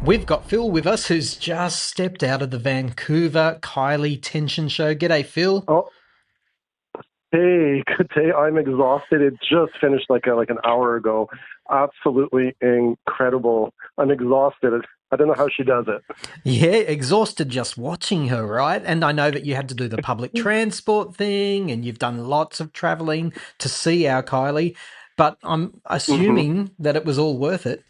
We've got Phil with us, who's just stepped out of the Vancouver Kylie Tension Show. G'day, Phil. Oh, hey, good day. I'm exhausted. It just finished like an hour ago. Absolutely incredible. I'm exhausted. I don't know how she does it. Yeah, exhausted just watching her, right? And I know that you had to do the public transport thing and you've done lots of traveling to see our Kylie, but I'm hmm assuming that it was all worth it.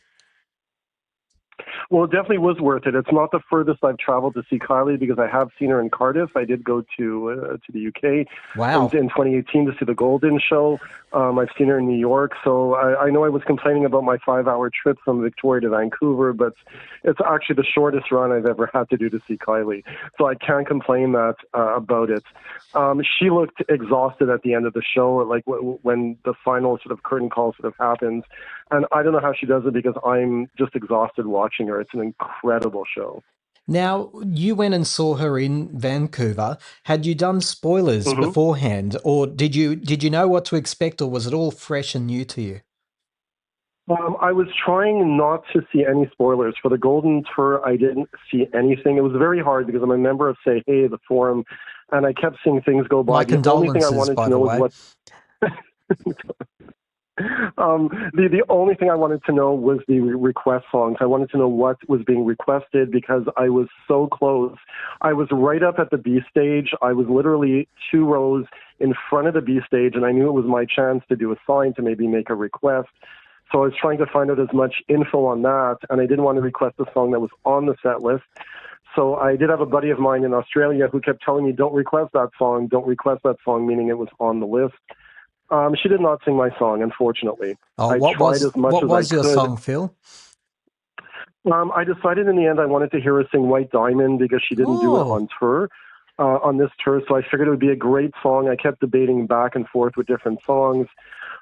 Well, it definitely was worth it. It's not the furthest I've traveled to see Kylie because I have seen her in Cardiff. I did go to the UK Wow. in 2018 to see the Golden Show. I've seen her in New York. So I know I was complaining about my 5-hour trip from Victoria to Vancouver, but it's actually the shortest run I've ever had to do to see Kylie. So I can't complain that about it. She looked exhausted at the end of the show, like when the final sort of curtain call sort of happens. And I don't know how she does it because I'm just exhausted watching her. It's an incredible show. Now, you went and saw her in Vancouver. Had you done spoilers hmm beforehand, or did you know what to expect, or was it all fresh and new to you? I was trying not to see any spoilers. For the Golden Tour, I didn't see anything. It was very hard because I'm a member of, say, Hey, the forum, and I kept seeing things go My by. The only thing I condolences, wanted by to the know was way. what the only thing I wanted to know was the request songs. I wanted to know what was being requested because I was so close. I was right up at the B stage. I was literally 2 rows in front of the B stage, and I knew it was my chance to do a sign to maybe make a request. So I was trying to find out as much info on that, and I didn't want to request a song that was on the set list. So I did have a buddy of mine in Australia who kept telling me, "Don't request that song. Don't request that song," meaning it was on the list. She did not sing my song, unfortunately. Oh, I tried as much what as I was your could. song, Phil? I decided in the end I wanted to hear her sing White Diamond because she didn't do it Oh, on tour, on this tour. So I figured it would be a great song. I kept debating back and forth with different songs.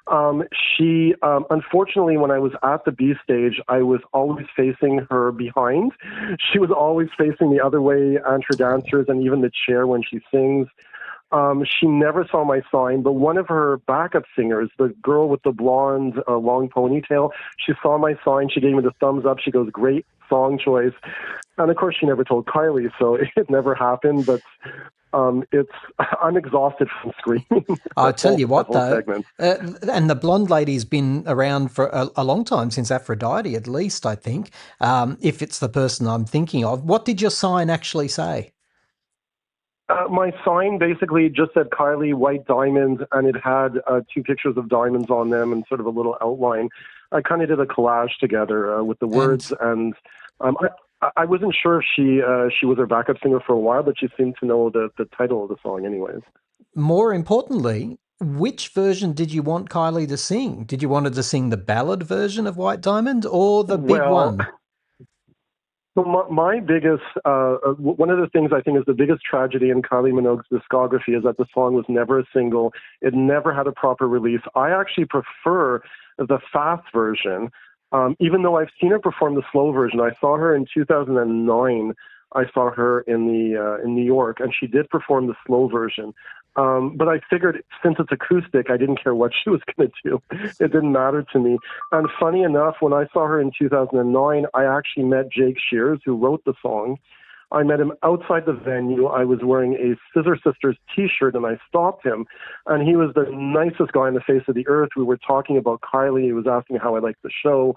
Unfortunately, when I was at the B stage, I was always facing her behind. She was always facing the other way, and her dancers, and even the chair when she sings. She never saw my sign, but one of her backup singers, the girl with the blonde, long ponytail, she saw my sign. She gave me the thumbs up. She goes, "Great song choice." And of course, she never told Kylie, so it never happened. But it's I'm exhausted from screaming I tell you that what, whole though, segment. and the blonde lady's been around for a long time, since Aphrodite, at least, I think, if it's the person I'm thinking of. What did your sign actually say? My sign basically just said Kylie White Diamonds, and it had two pictures of diamonds on them and sort of a little outline. I kind of did a collage together with the And words, and I wasn't sure if she was her backup singer for a while, but she seemed to know the title of the song, anyways. more importantly, which version did you want Kylie to sing? Did you want her to sing the ballad version of White Diamond or the big Well, one? so my biggest, one of the things I think is the biggest tragedy in Kylie Minogue's discography is that the song was never a single. It never had a proper release. I actually prefer the fast version, even though I've seen her perform the slow version. I saw her in 2009. I saw her in New York, and she did perform the slow version. But I figured since it's acoustic, I didn't care what she was going to do. It didn't matter to me. And funny enough, when I saw her in 2009, I actually met Jake Shears, who wrote the song. I met him outside the venue. I was wearing a Scissor Sisters t-shirt, and I stopped him. And he was the nicest guy on the face of the earth. We were talking about Kylie. He was asking how I liked the show.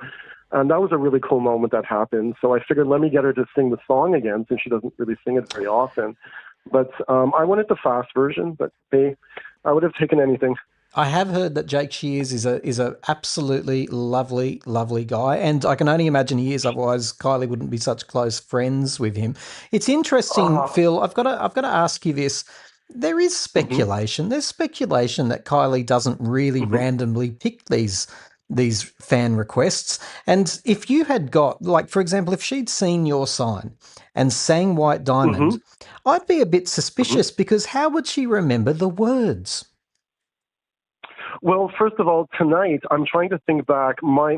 And that was a really cool moment that happened. So I figured, let me get her to sing the song again, since she doesn't really sing it very often. But I wanted the fast version, but hey, I would have taken anything. I have heard that Jake Shears is a absolutely lovely, lovely guy, and I can only imagine he is. Otherwise, Kylie wouldn't be such close friends with him. It's interesting, Uh, Phil. I've got to ask you this. There is hmm speculation. There's speculation that Kylie doesn't really hmm randomly pick these fan requests. And if you had got, like, for example, if she'd seen your sign and sang White hmm Diamond, I'd be a bit hmm suspicious because how would she remember the words? Well, first of all, tonight I'm trying to think back. I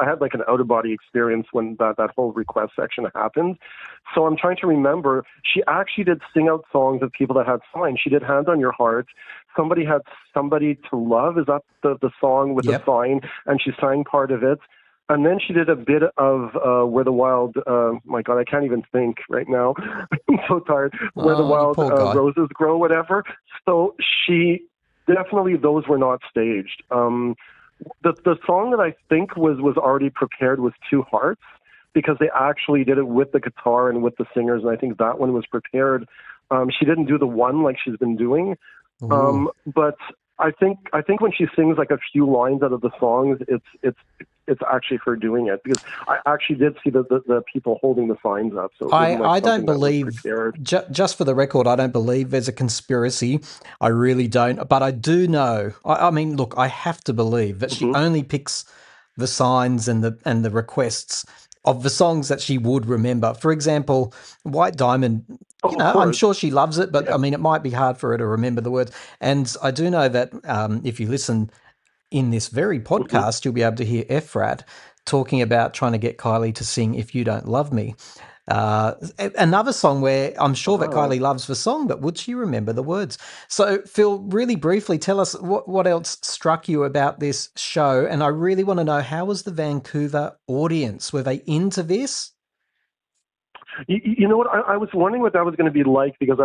had like an out of body experience when that whole request section happened. So I'm trying to remember. She actually did sing out songs of people that had signs. She did "Hand on Your Heart." Somebody had "Somebody to Love." Is that the song with the Yep. sign? And she sang part of it. And then she did a bit of Where the Wild, my God, I can't even think right now. I'm so tired. Where the Oh, you Wild poor guy. Roses Grow, whatever. So she definitely, those were not staged. The song that I think was already prepared was Two Hearts, because they actually did it with the guitar and with the singers, and I think that one was prepared. She didn't do the one like she's been doing, Ooh. but I think when she sings like a few lines out of the songs, it's actually her doing it, because I actually did see the people holding the signs up, so it wasn't like I don't something that was believe, prepared. just for the record, I don't believe there's a conspiracy. I really don't. But I do know. I mean, look, I have to believe that she Hmm. only picks the signs and the requests of the songs that she would remember. For example, White Diamond. Oh, of I'm course. sure she loves it, but Yeah. I mean, it might be hard for her to remember the words. And I do know that if you listen in this very Hmm. podcast, you'll be able to hear Efrat talking about trying to get Kylie to sing "If You Don't Love Me." Another song where I'm sure that Oh. Kylie loves the song, but would she remember the words? So, Phil, really briefly, tell us what else struck you about this show, and I really want to know, how was the Vancouver audience? Were they into this? You know what? I was wondering what that was going to be like, because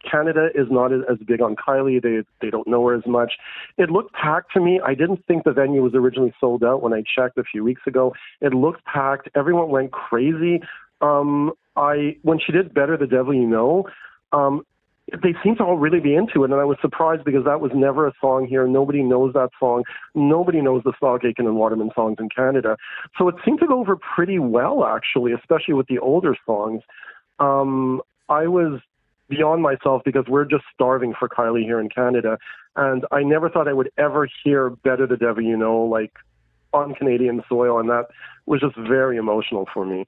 Canada is not as big on Kylie. They don't know her as much. It looked packed to me. I didn't think the venue was originally sold out when I checked a few weeks ago. It looked packed. Everyone went crazy. I when she did Better the Devil You Know, um, they seemed to all really be into it, and I was surprised because that was never a song here. Nobody knows that song. Nobody knows the Stock Aitken and Waterman songs in Canada. So it seemed to go over pretty well, actually, especially with the older songs. I was beyond myself because we're just starving for Kylie here in Canada, and I never thought I would ever hear Better the Devil You Know, like, on Canadian soil, and that was just very emotional for me.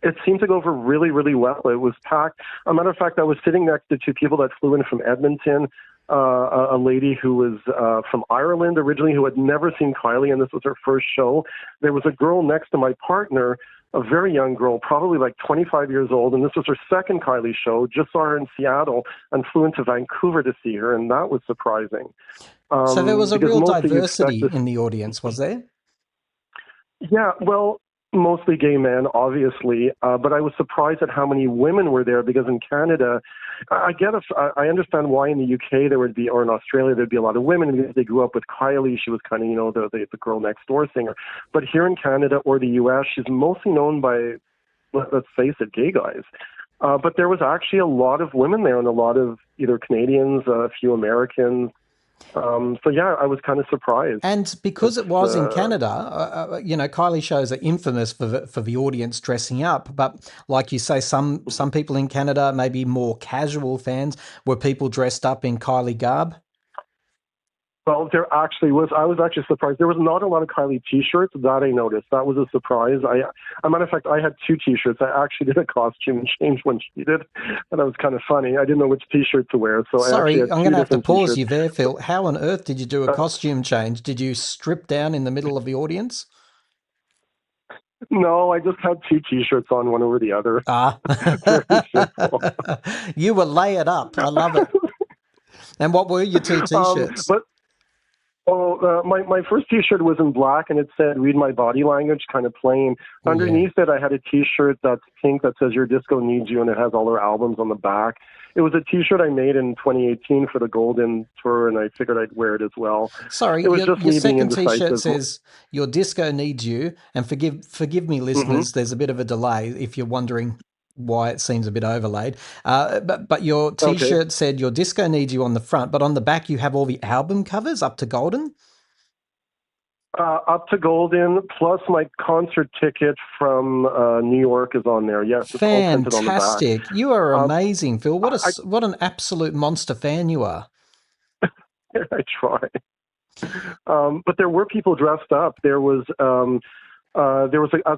It seemed to go over really, really well. It was packed. A matter of fact, I was sitting next to two people that flew in from Edmonton. A lady who was from Ireland originally, who had never seen Kylie, and this was her first show. There was a girl next to my partner, a very young girl, probably like 25 years old, and this was her second Kylie show. Just saw her in Seattle and flew into Vancouver to see her, and that was surprising. So there was a Because real mostly you expect diversity this. in the audience, was there? Yeah, well, mostly gay men, obviously, but I was surprised at how many women were there, because in Canada, I understand why in the UK there would be, or in Australia there'd be a lot of women because they grew up with Kylie. She was kind of, the girl next door singer. But here in Canada or the US, she's mostly known by, let's face it, gay guys. But there was actually a lot of women there, and a lot of either Canadians, a few Americans. So yeah, I was kind of surprised. And because It's it was in Canada, Kylie shows are infamous for the audience dressing up. But like you say, some people in Canada, maybe more casual fans, were people dressed up in Kylie garb. Well, there actually was. I was actually surprised. There was not a lot of Kylie T-shirts. That I noticed. That was a surprise. A matter of fact, I had two T-shirts. I actually did a costume change when she did, and that was kind of funny. I didn't know which T-shirt to wear, so I actually Sorry, had I'm going two to have to different pause T-shirts. you there, Phil. How on earth did you do a Uh, costume change? Did you strip down in the middle of the audience? no, I just had two T-shirts on, one over the other. Ah, Very simple. you were layered up. I love it. And what were your two T-shirts? But my first T-shirt was in black, and it said "Read My Body Language," kind of plain. Oh yeah. Underneath it, I had a T-shirt that's pink that says "Your Disco Needs You," and it has all her albums on the back. It was a T-shirt I made in 2018 for the Golden Tour, and I figured I'd wear it as well. Sorry, It was just your me being second T-shirt indecisive. says "Your disco needs you," and forgive me, Hmm. listeners. There's a bit of a delay if you're wondering why it seems a bit overlaid. But your Okay. T-shirt said "Your disco needs you" on the front, but on the back you have all the album covers up to Golden. Up to Golden, plus my concert ticket from New York is on there. Yes, it's all printed on the back. Fantastic! You are Um, amazing, Phil. I, What an absolute monster fan you are. I try. But there were people dressed up. As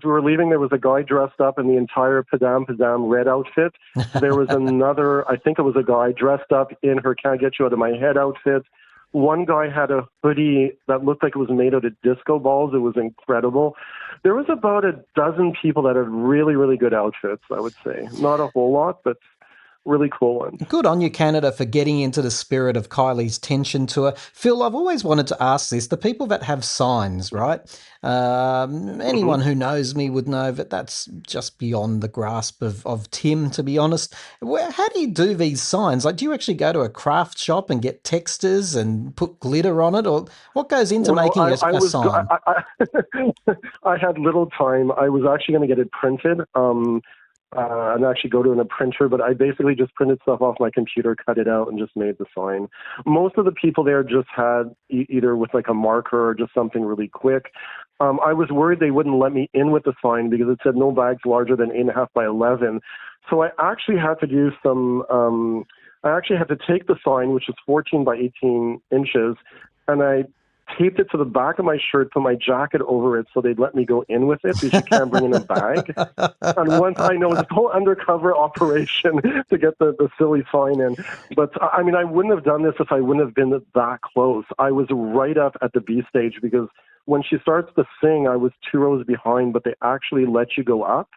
we were leaving, there was a guy dressed up in the entire Padam Padam red outfit. There was another, I think it was a guy dressed up in her Can't Get You Out of My Head outfit. One guy had a hoodie that looked like it was made out of disco balls. It was incredible. There was about a dozen people that had really, really good outfits, I would say. Not a whole lot, but really cool ones. Good on you, Canada, for getting into the spirit of Kylie's Tension tour. Phil, I've always wanted to ask this. The people that have signs, right? Hmm. Anyone who knows me would know that that's just beyond the grasp of Tim, to be honest. How do you do these signs? Like, do you actually go to a craft shop and get textures and put glitter on it? Or what goes into Well, making a sign? I had little time. I was actually going to get it printed. And actually go to a printer, but I basically just printed stuff off my computer, cut it out, and just made the sign. Most of the people there just had either with like a marker or just something really quick. I was worried they wouldn't let me in with the sign because it said no bags larger than 8.5 by 11. So I actually had to do some. I actually had to take the sign, which is 14 by 18 inches, and I taped it to the back of my shirt, put my jacket over it so they'd let me go in with it because you can't bring in a bag. And once I know it's a whole undercover operation to get the silly sign in. But I mean, I wouldn't have done this if I wouldn't have been that close. I was right up at the B stage because when she starts to sing, I was 2 rows behind, but they actually let you go up.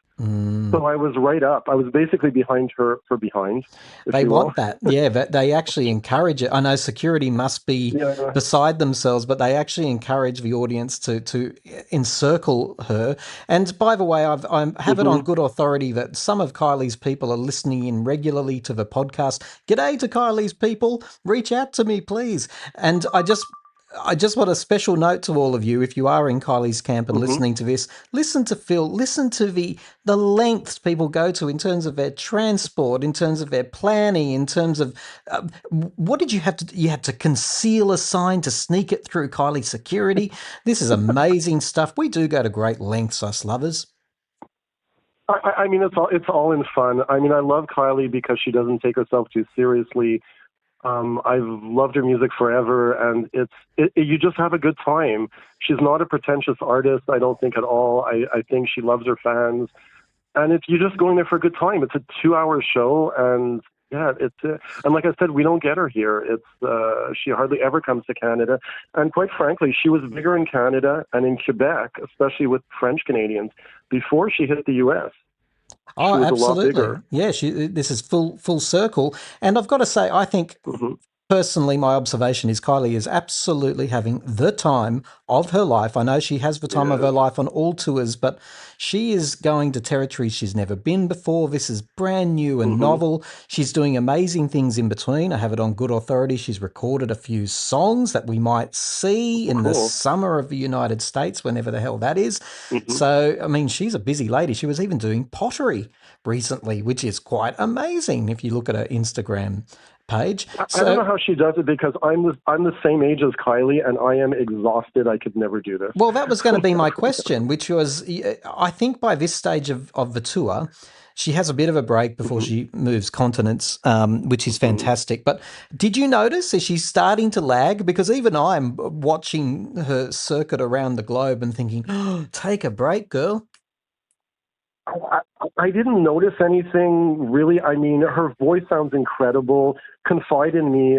So I was right up. I was basically behind her for behind, if They you will. want that. Yeah, they actually encourage it. I know security must be Yeah. beside themselves, but they actually encourage the audience to encircle her. And by the way, I have it on Hmm. good authority that some of Kylie's people are listening in regularly to the podcast. G'day to Kylie's people. Reach out to me, please. And I just want a special note to all of you. If you are in Kylie's camp and Hmm. listening to this, listen to Phil. Listen to the lengths people go to in terms of their transport, in terms of their planning, in terms of what did you have to? You had to conceal a sign to sneak it through Kylie security. This is amazing stuff. We do go to great lengths, us lovers. I mean, it's all in fun. I mean, I love Kylie because she doesn't take herself too seriously. I've loved her music forever, and you just have a good time. She's not a pretentious artist, I don't think at all. I think she loves her fans, and it's you're just going there for a good time. It's a 2 hour show, and yeah, and like I said, we don't get her here. She hardly ever comes to Canada, and quite frankly, she was bigger in Canada and in Quebec, especially with French Canadians, before she hit the U.S. Oh, She was a lot absolutely. bigger. Yeah, this is full circle. And I've got to say, I think Hmm. personally, my observation is Kylie is absolutely having the time of her life. I know she has the time of her Yes. life on all tours, but she is going to territories she's never been before. This is brand new and Hmm. novel. She's doing amazing things in between. I have it on good authority. She's recorded a few songs that we might see in the Cool. summer of the United States, whenever the hell that is. Hmm. So, I mean, she's a busy lady. She was even doing pottery recently, which is quite amazing if you look at her Instagram page. I don't So, know how she does it because I'm the same age as Kylie and I am exhausted. I could never do this. well, that was going to be my question, which was I think by this stage of the tour, she has a bit of a break before Hmm. she moves continents, which is Hmm. fantastic. But did you notice, is she starting to lag? Because even I'm watching her circuit around the globe and thinking, oh, take a break, girl. I, I didn't notice anything really. I mean, her voice sounds incredible. Confide in Me.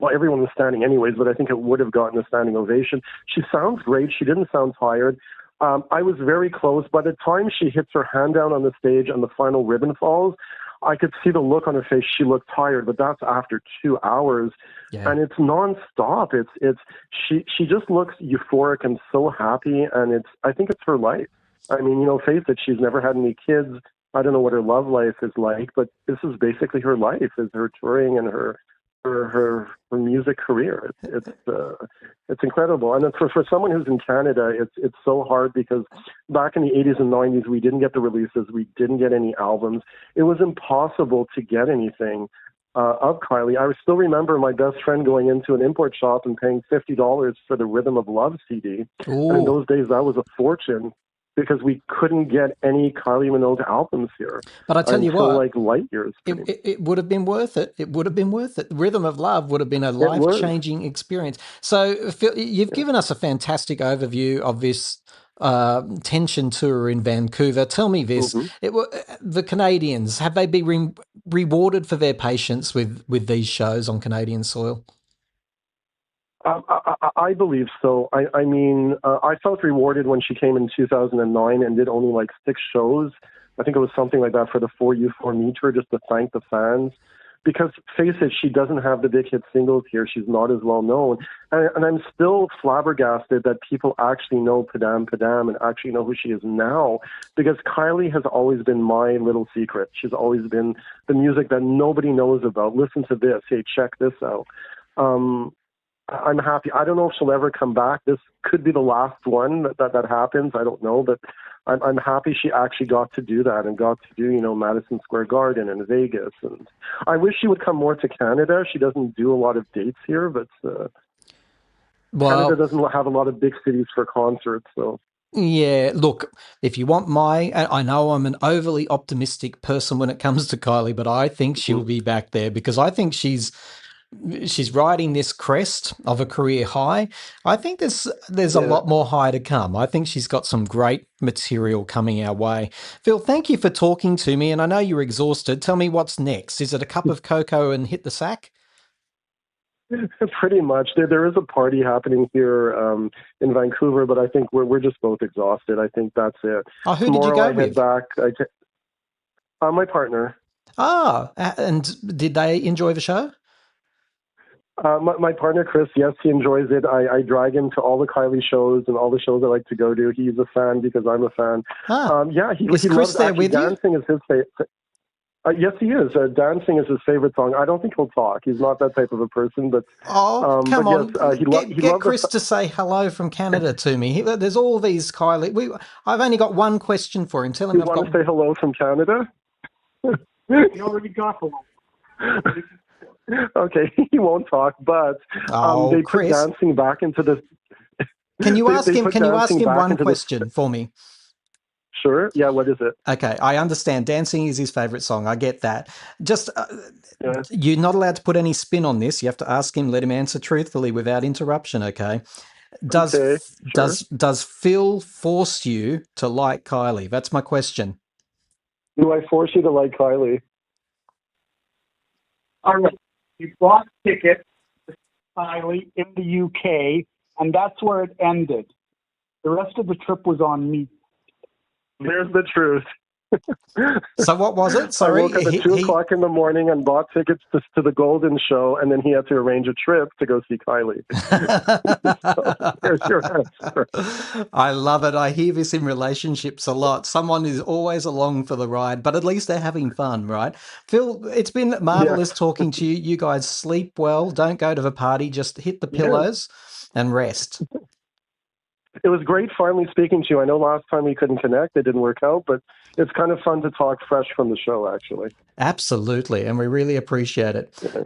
Well, everyone was standing anyways, but I think it would have gotten a standing ovation. She sounds great. She didn't sound tired. I was very close. By the time she hits her hand down on the stage and the final ribbon falls, I could see the look on her face. She looked tired, but that's after 2 hours, Yeah. and it's nonstop. She just looks euphoric and so happy, and I think it's her life. I mean, face it, she's never had any kids. I don't know what her love life is like, but this is basically her life: is her touring and her music career. It's incredible, and for someone who's in Canada, it's so hard because back in the 80s and 90s, we didn't get the releases, we didn't get any albums. It was impossible to get anything of Kylie. I still remember my best friend going into an import shop and paying $50 for the Rhythm of Love CD, and in Oh, those days, that was a fortune because we couldn't get any Kylie Minogue albums here but I tell you until what, like light years. it would have been worth it. It would have been worth it. Rhythm of Love would have been a It life was. changing experience. So, Phil, you've Yeah. given us a fantastic overview of this tension tour in Vancouver. Tell me this: Hmm. the Canadians, have they been rewarded for their patience with these shows on Canadian soil? I believe so. I mean, I felt rewarded when she came in 2009 and did only like 6 shows. I think it was something like that for the For You For Me tour, just to thank the fans. Because face it, she doesn't have the big hit singles here. She's not as well known, and I'm still flabbergasted that people actually know Padam Padam and actually know who she is now. Because Kylie has always been my little secret. She's always been the music that nobody knows about. Listen to this. Hey, check this out. Um, I'm happy. I don't know if she'll ever come back. This could be the last one that happens. I don't know, but I'm happy she actually got to do that and got to do, Madison Square Garden and Vegas. And I wish she would come more to Canada. She doesn't do a lot of dates here, but Canada Well, doesn't have a lot of big cities for concerts. So yeah, look, if you want I know I'm an overly optimistic person when it comes to Kylie, but I think she'll be back there because I think she's riding this crest of a career high. I think there's a yeah. lot more high to come. I think she's got some great material coming our way. Phil, thank you for talking to me, and I know you're exhausted. Tell me what's next. Is it a cup of cocoa and hit the sack? Pretty much. There is a party happening here in Vancouver, but I think we're just both exhausted. I think that's it. Oh, who did you Tomorrow go I head with? back. My partner. And did they enjoy the show? My partner Chris, yes, he enjoys it. I drag him to all the Kylie shows and all the shows I like to go to. He's a fan because I'm a fan. Ah, Yeah, is he Chris loves there actually with you? dancing is his favorite. Yes, he is. Dancing is his favorite song. I don't think he'll talk. He's not that type of a person, Oh, come but yes, on. he Get loved Chris the. to say hello from Canada to me. There's all these Kylie. I've only got one question for him. Tell him You I've want got. to say hello from Canada? You already got the Okay, he won't talk, but Oh, they put Chris, dancing back into the. can you ask They him? put Can you ask dancing him back one into the. question for me? Sure. Yeah. What is it? Okay, I understand. Dancing is his favorite song. I get that. Just Yeah. you're not allowed to put any spin on this. You have to ask him. Let him answer truthfully without interruption. Okay. Okay. Sure. Does Phil force you to like Kylie? That's my question. Do I force you to like Kylie? All right. You bought tickets to Kylie in the UK, and that's where it ended. The rest of the trip was on me. There's the truth. So what was it? I Sorry, woke up at 2 o'clock in the morning and bought tickets to the Golden Show, and then he had to arrange a trip to go see Kylie. So there's your answer. I love it. I hear this in relationships a lot. Someone is always along for the ride, but at least they're having fun, right? Phil, it's been Yes. marvelous talking to you. You guys sleep well. Don't go to the party. Just hit the Yes. pillows and rest. It was great finally speaking to you. I know last time we couldn't connect, it didn't work out, but it's kind of fun to talk fresh from the show, actually. Absolutely. And we really appreciate it. Yeah.